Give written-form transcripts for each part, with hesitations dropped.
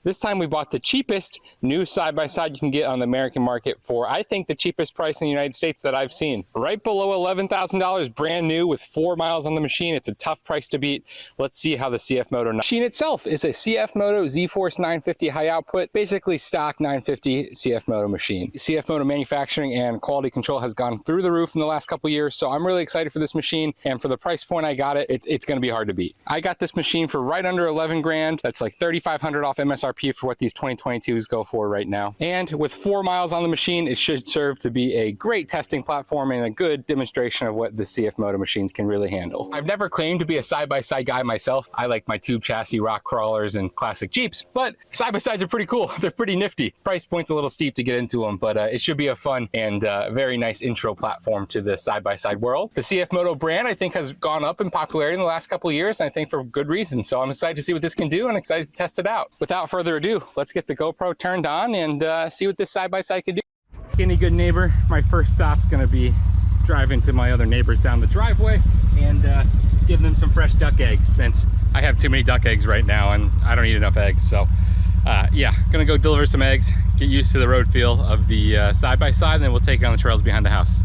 This time we bought the cheapest new side-by-side you can get on the American market for, I think, the cheapest price in the United States that I've seen. Right below $11,000, brand new with 4 miles on the machine. It's a tough price to beat. Let's see how the CF Moto machine itself is a CF Moto Zforce 950 high output, basically stock 950 CF Moto machine. CF Moto manufacturing and quality control has gone through the roof in the last couple years, so I'm really excited for this machine, and for the price point I got it's going to be hard to beat. I got this machine for right under 11 grand. That's like 3,500 off MSRP for what these 2022s go for right now. And with 4 miles on the machine, it should serve to be a great testing platform and a good demonstration of what the CF Moto machines can really handle. I've never claimed to be a side-by-side guy myself. I like my tube chassis rock crawlers and classic Jeeps, but side-by-sides are pretty cool. They're pretty nifty. Price point's a little steep to get into them, but it should be a fun and very nice intro platform to the side-by-side world. The CF Moto brand, I think, has gone up in popularity in the last couple of years, and I think for good reason. So I'm excited to see what this can do and excited to test it out. Without further ado, let's get the GoPro turned on and see what this side-by-side can do. Any good neighbor, my first stop's gonna be driving to my other neighbors down the driveway and give them some fresh duck eggs, since I have too many duck eggs right now and I don't eat enough eggs. So yeah, gonna go deliver some eggs, get used to the road feel of the side-by-side, and then we'll take it on the trails behind the house.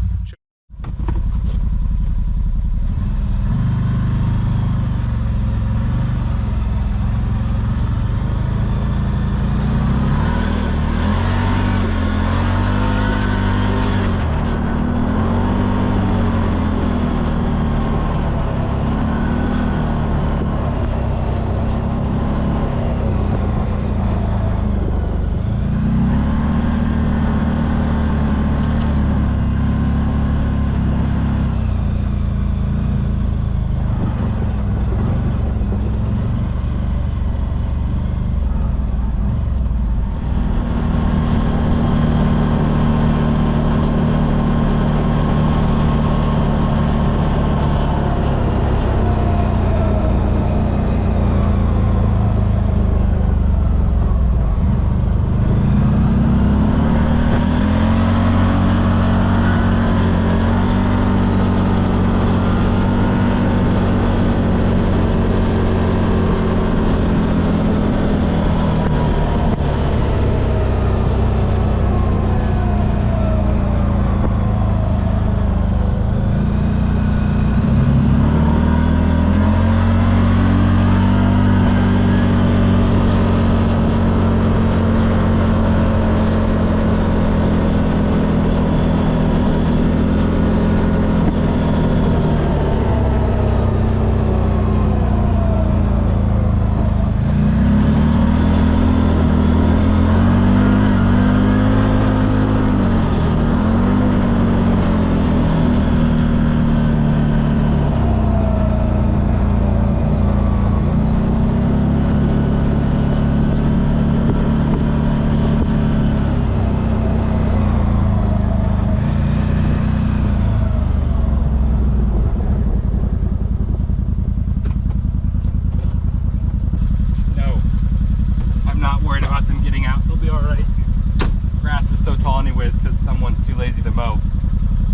Lazy to mow.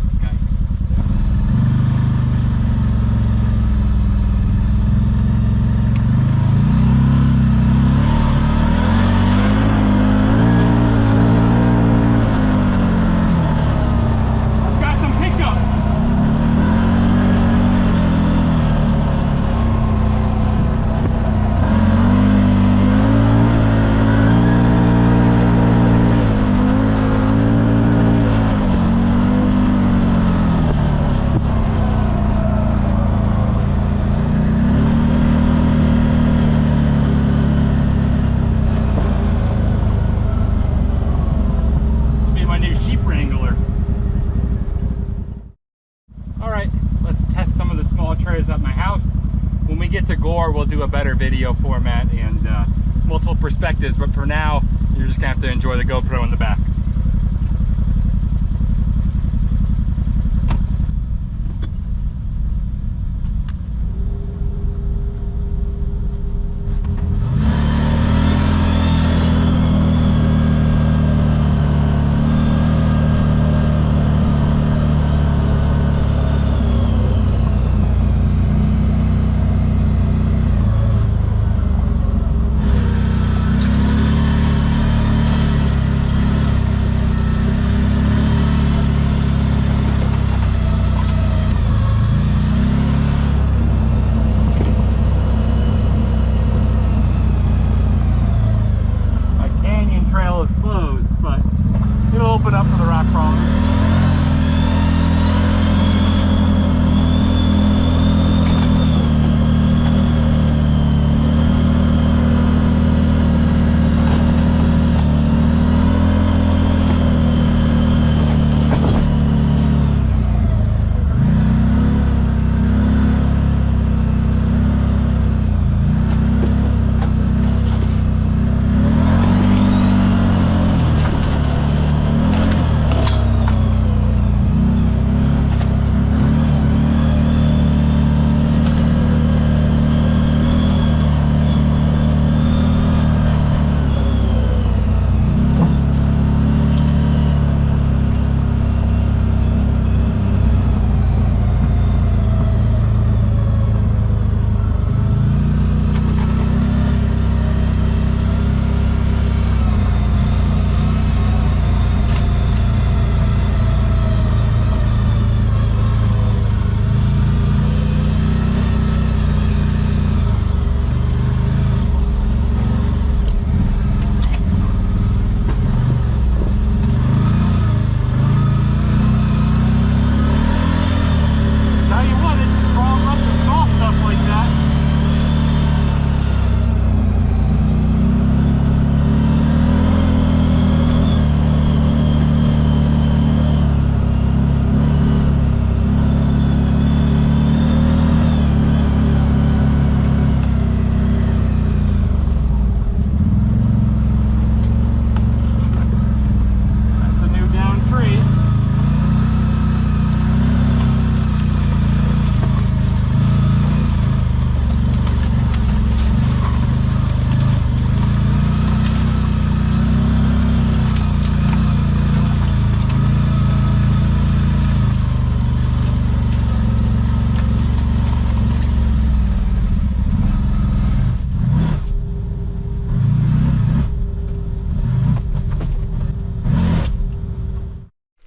This guy. It's got some pickup. At my house. When we get to Gore, we'll do a better video format and multiple perspectives, but for now you're just gonna have to enjoy the GoPro in the back.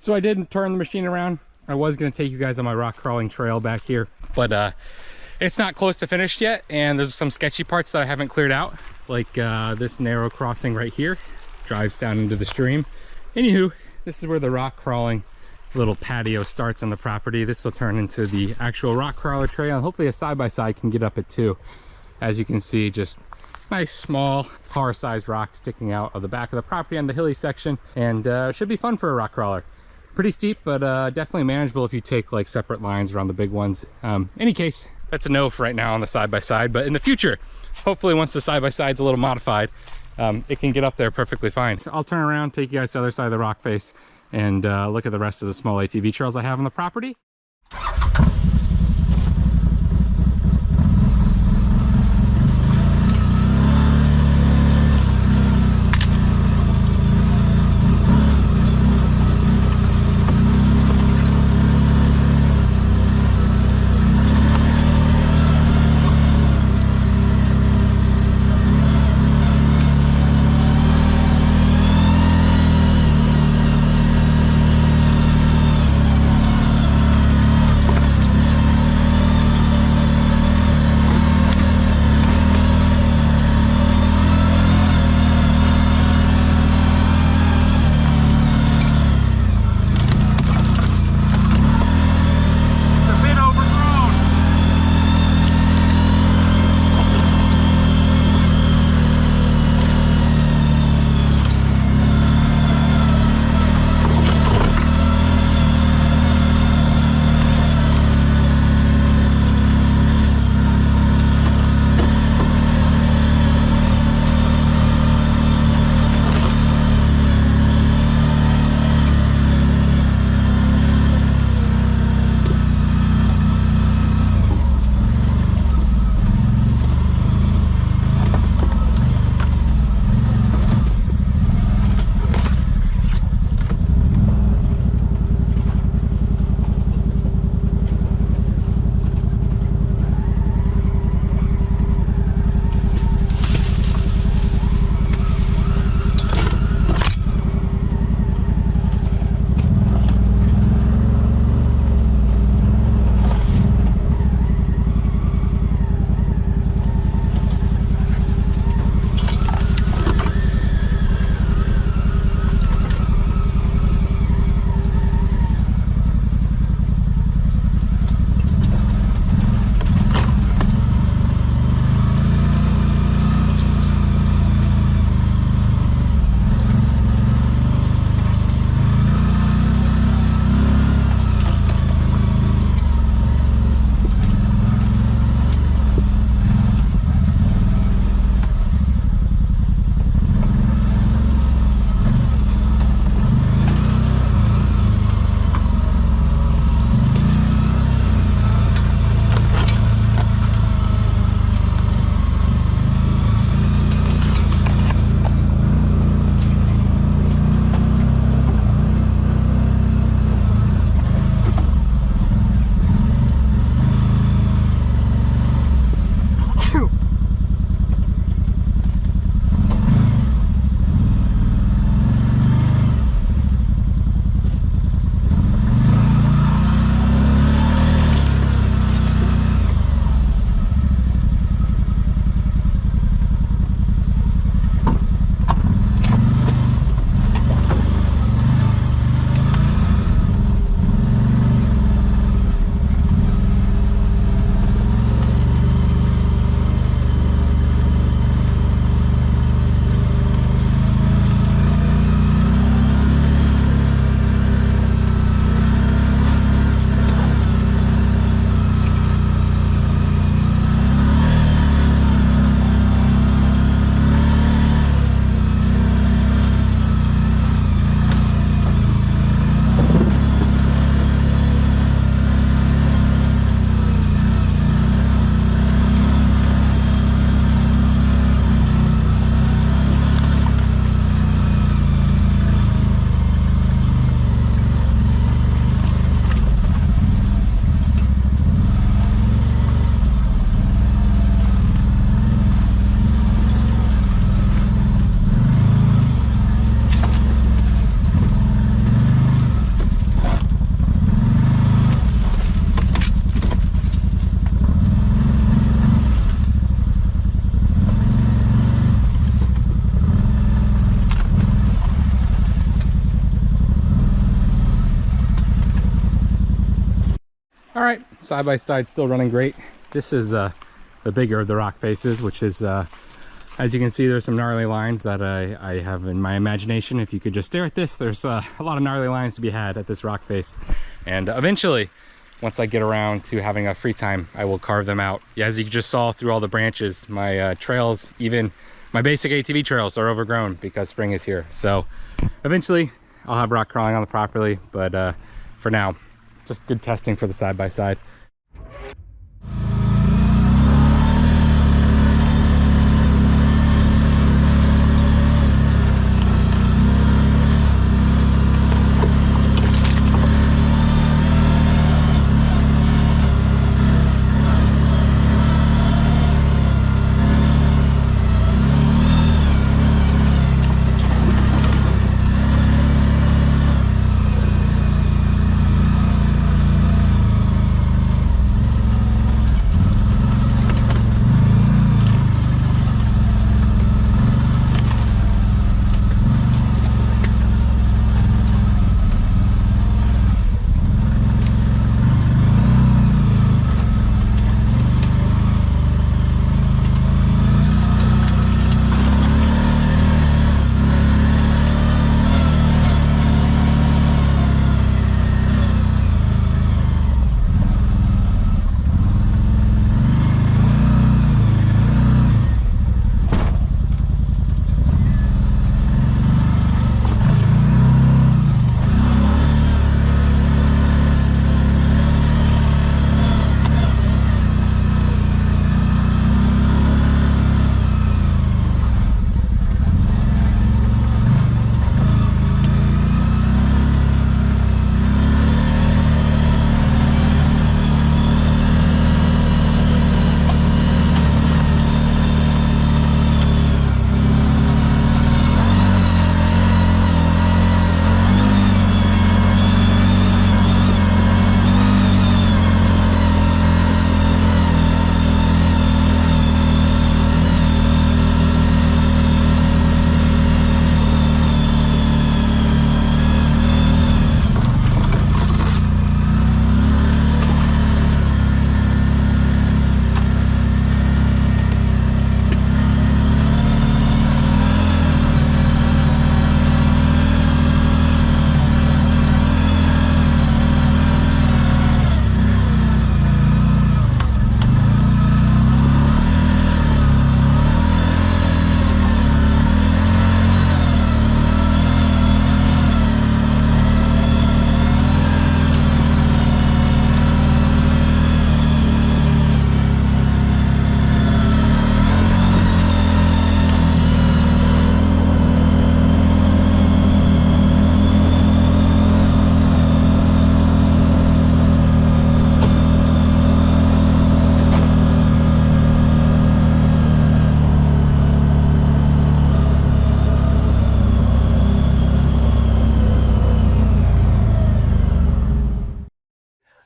So I did turn the machine around. I was going to take you guys on my rock crawling trail back here, but it's not close to finished yet, and there's some sketchy parts that I haven't cleared out, like this narrow crossing right here drives down into the stream. Anywho, this is where the rock crawling little patio starts on the property. This will turn into the actual rock crawler trail, and hopefully a side-by-side can get up it too. As you can see, just nice small car-sized rock sticking out of the back of the property on the hilly section, and should be fun for a rock crawler. Pretty steep, but definitely manageable if you take like separate lines around the big ones. Any case, that's a no for right now on the side-by-side, but in the future, hopefully once the side-by-side's a little modified, it can get up there perfectly fine. So I'll turn around, take you guys to the other side of the rock face, and look at the rest of the small ATV trails I have on the property. right, side by side still running great. This is the bigger of the rock faces, which is as you can see, there's some gnarly lines that I have in my imagination. If you could just stare at this, there's a lot of gnarly lines to be had at this rock face. And eventually, once I get around to having a free time, I will carve them out. Yeah, as you just saw through all the branches, my trails, even my basic ATV trails, are overgrown because spring is here. So eventually, I'll have rock crawling on the property, but for now, just good testing for the side-by-side.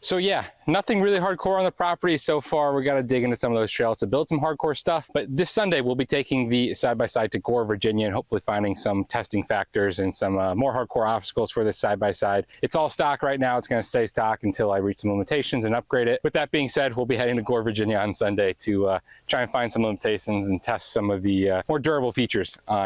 So yeah, nothing really hardcore on the property so far. We got to dig into some of those trails to build some hardcore stuff. But this Sunday, we'll be taking the side-by-side to Gore, Virginia, and hopefully finding some testing factors and some more hardcore obstacles for this side-by-side. It's all stock right now. It's going to stay stock until I reach some limitations and upgrade it. With that being said, we'll be heading to Gore, Virginia on Sunday to try and find some limitations and test some of the more durable features on